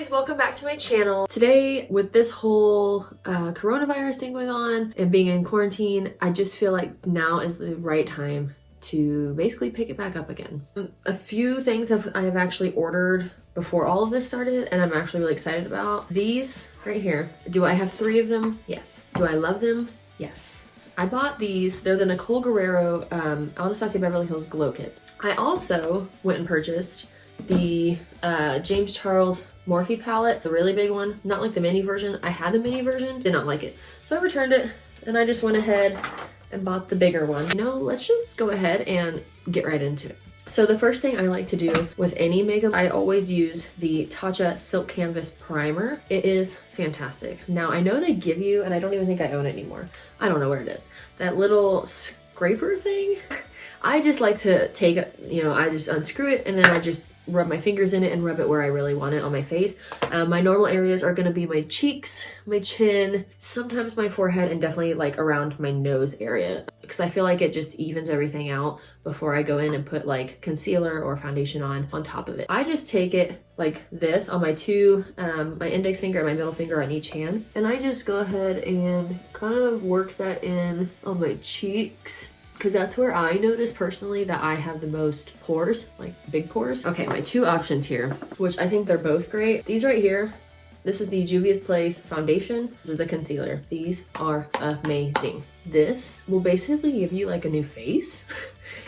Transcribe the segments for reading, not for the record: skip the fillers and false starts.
guys, welcome back to my channel. Today, with this whole coronavirus thing going on and being in quarantine, I just feel like now is the right time to basically pick it back up again. A few things I have actually ordered before all of this started and I'm actually really excited about. These right here. Do I have 3 of them? Yes. Do I love them? Yes. I bought these. They're the Nicole Guerrero Anastasia Beverly Hills Glow Kits. I also went and purchased the James Charles Morphe palette, the really big one, not like the mini version. I had the mini version, did not like it. So I returned it and I just went ahead and bought the bigger one. You know, let's just go ahead and get right into it. So the first thing I like to do with any makeup, I always use the Tatcha Silk Canvas Primer. It is fantastic. Now I know they give you, and I don't even think I own it anymore. I don't know where it is. That little scraper thing. I just like to take it, you know, I just unscrew it and then I just rub my fingers in it and rub it where I really want it on my face. My normal areas are gonna be my cheeks, my chin, sometimes my forehead, and definitely like around my nose area, because I feel like it just evens everything out before I go in and put like concealer or foundation on top of it. I just take it like this on my my index finger and my middle finger on each hand, and I just go ahead and kind of work that in on my cheeks, because that's where I notice personally that I have the most pores, like big pores. Okay, my 2 options here, which I think they're both great. These right here, this is the Juvia's Place foundation. This is the concealer. These are amazing. This will basically give you like a new face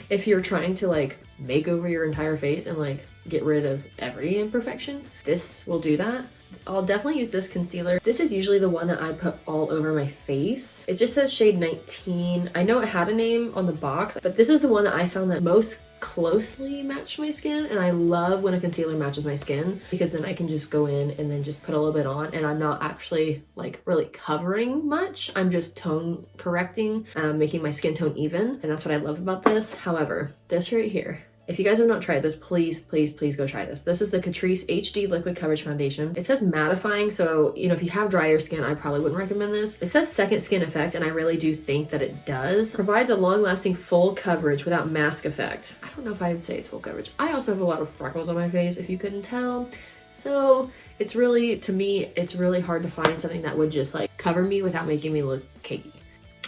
if you're trying to like make over your entire face and like get rid of every imperfection. This will do that. I'll definitely use this concealer. This is usually the one that I put all over my face. It just says shade 19. I know it had a name on the box, but this is the one that I found that most closely matched my skin, and I love when a concealer matches my skin because then I can just go in and then just put a little bit on and I'm not actually like really covering much. I'm just tone correcting, making my skin tone even, and that's what I love about this. However, this right here, if you guys have not tried this, please, please, please go try this. This is the Catrice HD Liquid Coverage Foundation. It says mattifying, so, you know, if you have drier skin, I probably wouldn't recommend this. It says second skin effect, and I really do think that it does. Provides a long-lasting full coverage without mask effect. I don't know if I would say it's full coverage. I also have a lot of freckles on my face, if you couldn't tell. So it's really, to me, it's really hard to find something that would just like cover me without making me look cakey.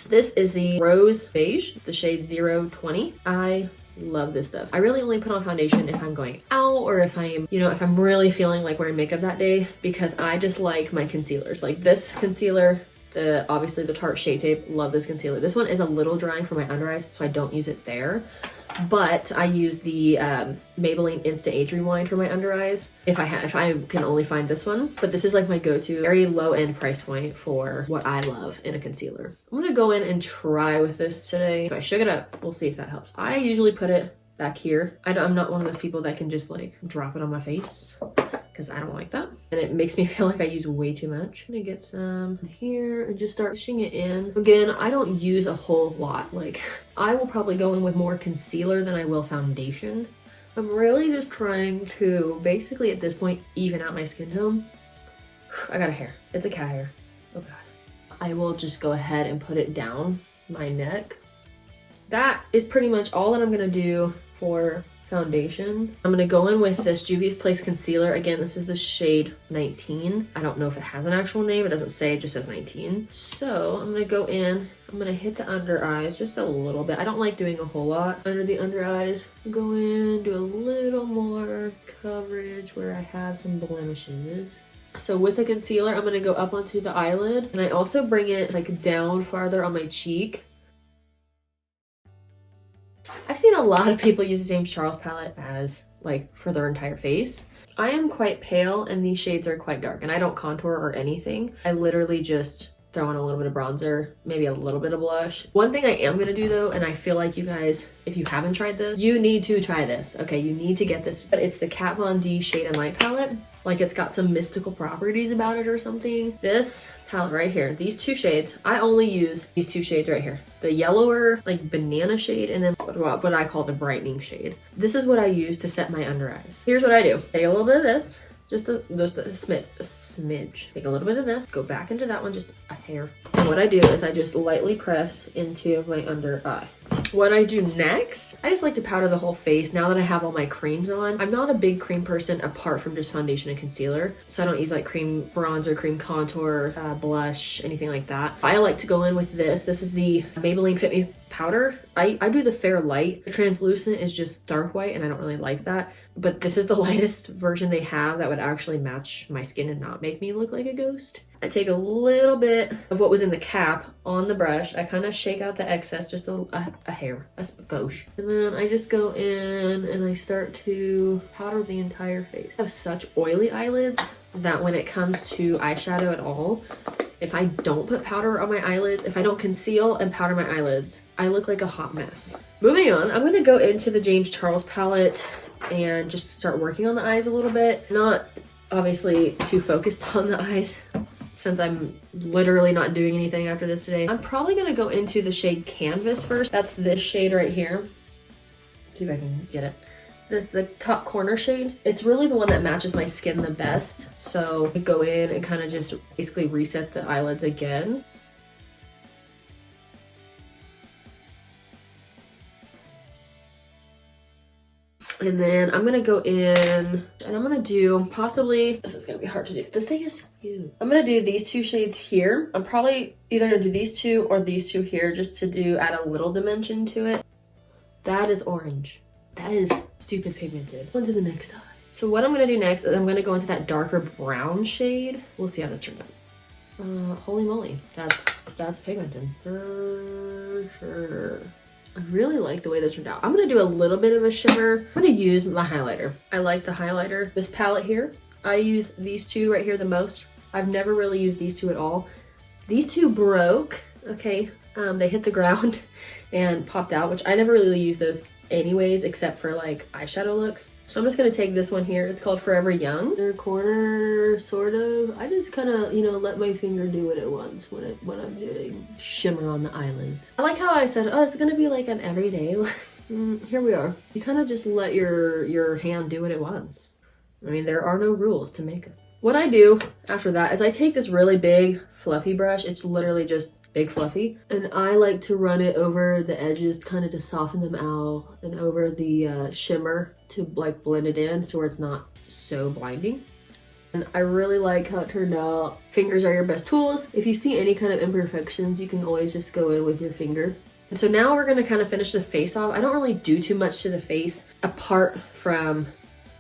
This is the Rose Beige, the shade 020. I love this stuff. I really only put on foundation if I'm going out or if I'm, you know, if I'm really feeling like wearing makeup that day, because I just like my concealers. Like this concealer, obviously the Tarte Shade Tape, love this concealer. This one is a little drying for my under eyes, so I don't use it there. But I use the Maybelline Instant Age Rewind for my under eyes if I can only find this one. But this is like my go-to, very low-end price point for what I love in a concealer. I'm gonna go in and try with this today. So I shook it up. We'll see if that helps. I usually put it back here. I'm not one of those people that can just like drop it on my face, because I don't like that. And it makes me feel like I use way too much. I'm gonna get some here and just start pushing it in. Again, I don't use a whole lot. Like, I will probably go in with more concealer than I will foundation. I'm really just trying to, basically at this point, even out my skin tone. I got a hair. It's a cat hair. Oh God. I will just go ahead and put it down my neck. That is pretty much all that I'm gonna do for foundation. I'm gonna go in with this Juvia's Place concealer. Again, this is the shade 19. I don't know if it has an actual name. It doesn't say, it just says 19. So I'm gonna go in, I'm gonna hit the under eyes just a little bit. I don't like doing a whole lot under the under eyes. Go in, do a little more coverage where I have some blemishes. So with the concealer, I'm gonna go up onto the eyelid, and I also bring it like down farther on my cheek. I've seen a lot of people use the James Charles palette as like for their entire face. I am quite pale and these shades are quite dark, and I don't contour or anything. I literally just throw on a little bit of bronzer, maybe a little bit of blush. One thing I am gonna do though, and I feel like you guys, if you haven't tried this, you need to try this. Okay, you need to get this. But it's the Kat Von D Shade and Light palette. Like it's got some mystical properties about it or something. This palette right here, these 2 shades, I only use these 2 shades right here. The yellower, like banana shade, and then what I call the brightening shade. This is what I use to set my under eyes. Here's what I do. Take a little bit of this, just a smidge. Take a little bit of this, go back into that one, just a hair. And what I do is I just lightly press into my under eye. What I do next, I just like to powder the whole face now that I have all my creams on. I'm not a big cream person apart from just foundation and concealer. So I don't use like cream bronzer, cream contour, blush, anything like that. I like to go in with this. This is the Maybelline Fit Me powder. I do the Fair Light. The translucent is just dark white and I don't really like that. But this is the lightest version they have that would actually match my skin and not make me look like a ghost. I take a little bit of what was in the cap on the brush. I kind of shake out the excess, just a hair, a skosh. And then I just go in and I start to powder the entire face. I have such oily eyelids that when it comes to eyeshadow at all, if I don't put powder on my eyelids, if I don't conceal and powder my eyelids, I look like a hot mess. Moving on, I'm gonna go into the James Charles palette and just start working on the eyes a little bit. Not obviously too focused on the eyes, since I'm literally not doing anything after this today. I'm probably gonna go into the shade Canvas first. That's this shade right here. See if I can get it. This is the top corner shade. It's really the one that matches my skin the best. So I go in and kind of just basically reset the eyelids again. And then I'm gonna go in and I'm gonna do possibly, this is gonna be hard to do. This thing is huge. I'm gonna do these two shades here. I'm probably either gonna do these two or these two here just to add a little dimension to it. That is orange. That is stupid pigmented. On to the next eye. So what I'm gonna do next is I'm gonna go into that darker brown shade. We'll see how this turns out. Holy moly, that's pigmented for sure. I really like the way this turned out. I'm gonna do a little bit of a shimmer. I'm gonna use my highlighter. I like the highlighter. This palette here, I use these two right here the most. I've never really used these two at all. These two broke, okay? They hit the ground and popped out, which I never really use those anyways, except for like eyeshadow looks. So I'm just gonna take this one here. It's called Forever Young. Inner corner, sort of. I just kind of, you know, let my finger do what it wants when I'm doing shimmer on the eyelids. I like how I said, oh, it's gonna be like an everyday. Here we are. You kind of just let your hand do what it wants. I mean, there are no rules to makeup. What I do after that is I take this really big fluffy brush. It's literally just big fluffy, and I like to run it over the edges kind of to soften them out and over the shimmer to like blend it in so it's not so blinding. And I really like how it turned out. Fingers are your best tools. If you see any kind of imperfections, you can always just go in with your finger. And so now we're gonna kind of finish the face off. I don't really do too much to the face apart from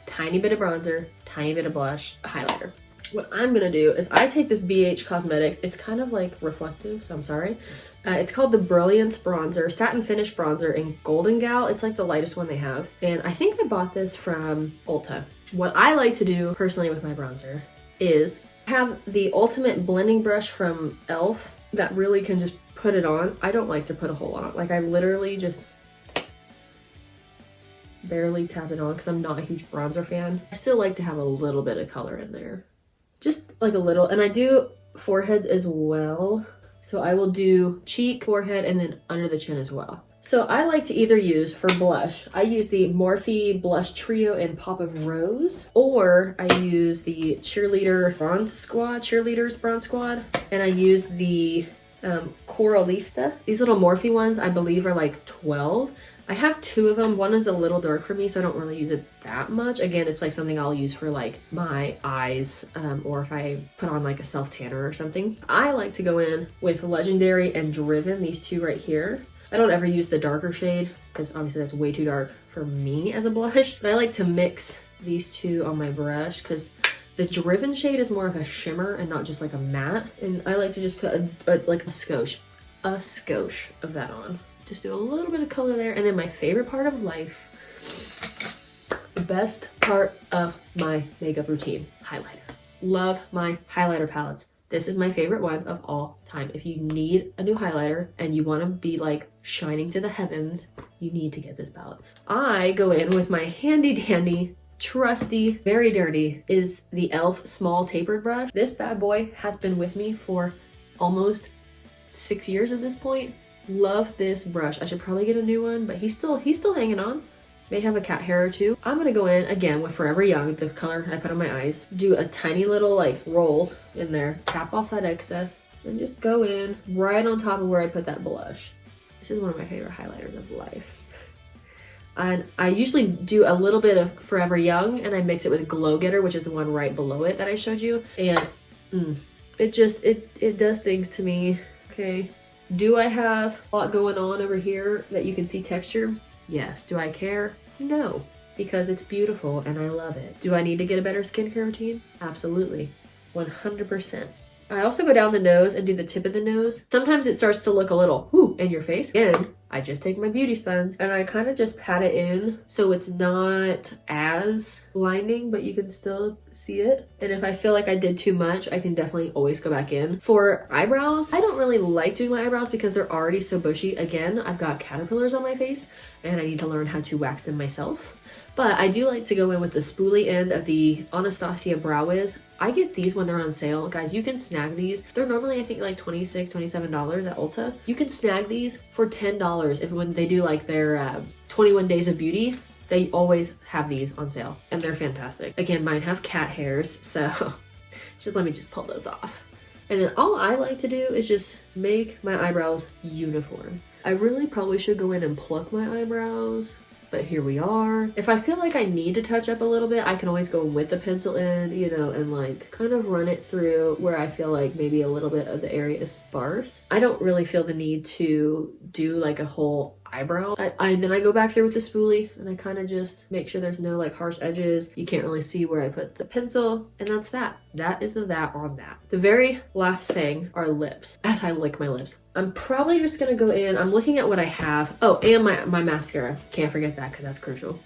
tiny bit of bronzer, tiny bit of blush, highlighter. What I'm gonna do is I take this BH Cosmetics. It's kind of like reflective, so I'm sorry. It's called the Brilliance Bronzer, Satin Finish Bronzer in Golden Gal. It's like the lightest one they have. And I think I bought this from Ulta. What I like to do personally with my bronzer is have the ultimate blending brush from e.l.f. that really can just put it on. I don't like to put a whole lot on. Like I literally just barely tap it on because I'm not a huge bronzer fan. I still like to have a little bit of color in there. Just like a little, and I do forehead as well. So I will do cheek, forehead, and then under the chin as well. So I like to either use, for blush, I use the Morphe Blush Trio in Pop of Rose, or I use the Cheerleaders Bronze Squad, and I use the Coralista. These little Morphe ones, I believe, are like 12. I have two of them. One is a little dark for me, so I don't really use it that much. Again, it's like something I'll use for like my eyes, or if I put on like a self tanner or something. I like to go in with Legendary and Driven, these two right here. I don't ever use the darker shade because obviously that's way too dark for me as a blush, but I like to mix these two on my brush because the Driven shade is more of a shimmer and not just like a matte. And I like to just put like a skosh of that on. Just do a little bit of color there. And then my favorite part of life, the best part of my makeup routine, highlighter. Love my highlighter palettes. This is my favorite one of all time. If you need a new highlighter and you want to be like shining to the heavens, you need to get this palette. I go in with my handy dandy, trusty, very dirty, is the e.l.f. small tapered brush. This bad boy has been with me for almost 6 years at this point. Love this brush. I should probably get a new one, but he's still hanging on. May have a cat hair or two. I'm gonna go in again with Forever Young, the color I put on my eyes. Do a tiny little like roll in there, tap off that excess, and just go in right on top of where I put that blush. This is one of my favorite highlighters of life. And I usually do a little bit of Forever Young and I mix it with Glow Getter, which is the one right below it that I showed you. And it does things to me. Okay. Do I have a lot going on over here that you can see texture? Yes. Do I care? No, because it's beautiful and I love it. Do I need to get a better skincare routine? Absolutely. 100%. I also go down the nose and do the tip of the nose. Sometimes it starts to look a little in your face. Again, I just take my beauty sponge and I kind of just pat it in so it's not as blinding, but you can still see it. And if I feel like I did too much, I can definitely always go back in. For eyebrows, I don't really like doing my eyebrows because they're already so bushy. Again, I've got caterpillars on my face and I need to learn how to wax them myself. But I do like to go in with the spoolie end of the Anastasia Brow Wiz. I get these when they're on sale. Guys, you can snag these. They're normally, I think, like $26, $27 at Ulta. You can snag these for $10 if when they do like their 21 Days of Beauty. They always have these on sale and they're fantastic. Again, mine have cat hairs, so just let me just pull those off. And then all I like to do is just make my eyebrows uniform. I really probably should go in and pluck my eyebrows, but here we are. If I feel like I need to touch up a little bit, I can always go with the pencil end, you know, and like kind of run it through where I feel like maybe a little bit of the area is sparse. I don't really feel the need to do like a whole eyebrow. Then I go back through with the spoolie and I kind of just make sure there's no like harsh edges. You can't really see where I put the pencil, and that's that. That is the that on that. The very last thing are lips. As I lick my lips, I'm probably just gonna go in. I'm looking at what I have. Oh, and my mascara. Can't forget that because that's crucial.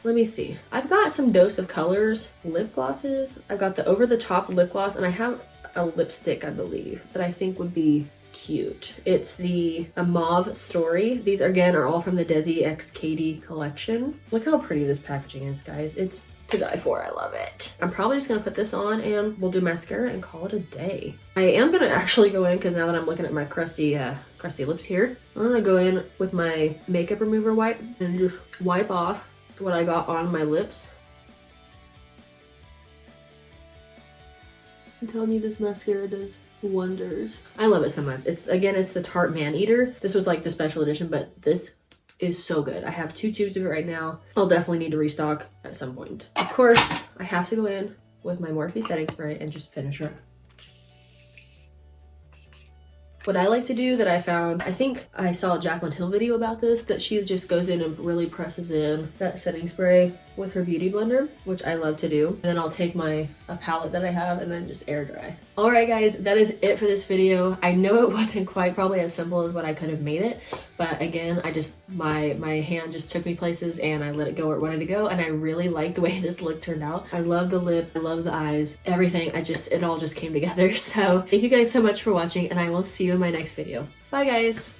Let me see. I've got some Dose of Colors lip glosses. I've got the Over the Top lip gloss, and I have a lipstick, I believe, that I think would be cute. It's the Mauve Story. These again are all from the Desi X Katie collection. Look how pretty this packaging is, guys. It's to die for. I love it. I'm probably just gonna put this on and we'll do mascara and call it a day. I am gonna actually go in, because now that I'm looking at my crusty lips here, I'm gonna go in with my makeup remover wipe and just wipe off what I got on my lips. I'm telling you, this mascara does wonders. I love it so much. It's the Tarte Man Eater. This was like the special edition, but this is so good. I have 2 tubes of it right now. I'll definitely need to restock at some point. Of course, I have to go in with my Morphe setting spray and just finish her. What I like to do that I found, I think I saw a Jaclyn Hill video about this, that she just goes in and really presses in that setting spray with her beauty blender, which I love to do. And then I'll take a palette that I have and then just air dry. All right, guys, that is it for this video. I know it wasn't quite probably as simple as what I could have made it, but again, my hand just took me places and I let it go where it wanted to go, and I really like the way this look turned out. I love the lip, I love the eyes, everything. It all just came together. So thank you guys so much for watching, and I will see you in my next video. Bye, guys.